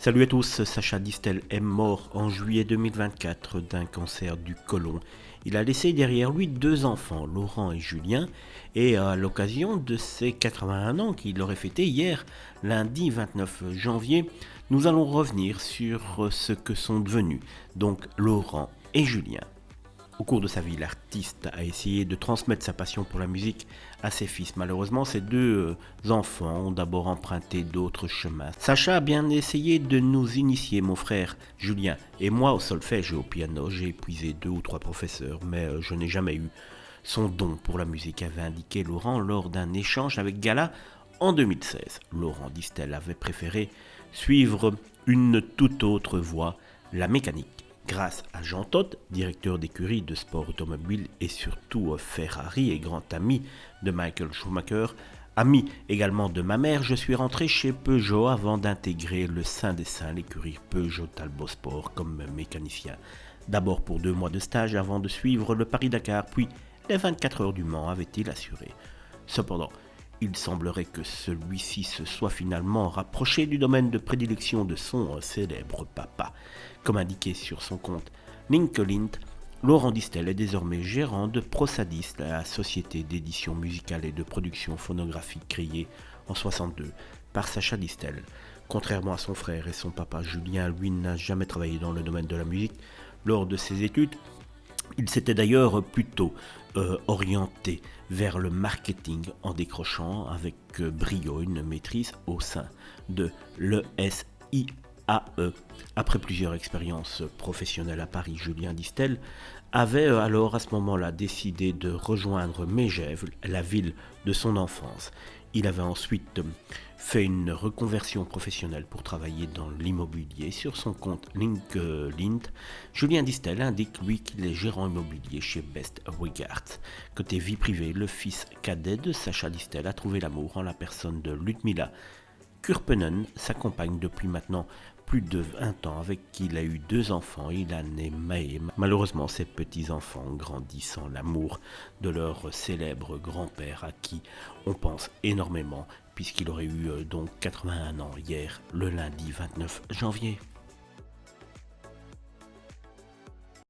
Salut à tous, Sacha Distel est mort en juillet 2024 d'un cancer du côlon. Il a laissé derrière lui deux enfants, Laurent et Julien, et à l'occasion de ses 81 ans qu'il aurait fêté hier, lundi 29 janvier, nous allons revenir sur ce que sont devenus donc Laurent et Julien. Au cours de sa vie, l'artiste a essayé de transmettre sa passion pour la musique à ses fils. Malheureusement, ces deux enfants ont d'abord emprunté d'autres chemins. Sacha a bien essayé de nous initier, mon frère Julien et moi, au solfège et au piano. J'ai épuisé 2 ou 3 professeurs, mais je n'ai jamais eu son don pour la musique, avait indiqué Laurent lors d'un échange avec Gala en 2016. Laurent Distel avait préféré suivre une toute autre voie, la mécanique. Grâce à Jean Todt, directeur d'écurie de sport automobile et surtout Ferrari et grand ami de Michael Schumacher, ami également de ma mère, je suis rentré chez Peugeot avant d'intégrer le Saint des Saints, l'écurie Peugeot Talbot Sport comme mécanicien. D'abord pour 2 mois de stage avant de suivre le Paris-Dakar, puis les 24 heures du Mans, avait-il assuré. Cependant, il semblerait que celui-ci se soit finalement rapproché du domaine de prédilection de son célèbre papa. Comme indiqué sur son compte LinkedIn, Laurent Distel est désormais gérant de Prosadis, la société d'édition musicale et de production phonographique créée en 1962 par Sacha Distel. Contrairement à son frère et son papa, Julien, lui, n'a jamais travaillé dans le domaine de la musique. Lors de ses études, il s'était d'ailleurs plutôt orienté vers le marketing en décrochant avec brio une maîtrise au sein de l'ESIAE. Après plusieurs expériences professionnelles à Paris, Julien Distel avait alors à ce moment-là décidé de rejoindre Megève, la ville de son enfance. Il avait ensuite fait une reconversion professionnelle pour travailler dans l'immobilier. Sur son compte LinkedIn, Julien Distel indique lui qu'il est gérant immobilier chez Best Regards. Côté vie privée, le fils cadet de Sacha Distel a trouvé l'amour en la personne de Ludmila Kurpenen, sa compagne depuis maintenant plus de 20 ans, avec qui il a eu 2 enfants, Ilan et Mae. Malheureusement, ces petits-enfants ont grandi sans l'amour de leur célèbre grand-père à qui on pense énormément, puisqu'il aurait eu donc 81 ans hier, le lundi 29 janvier.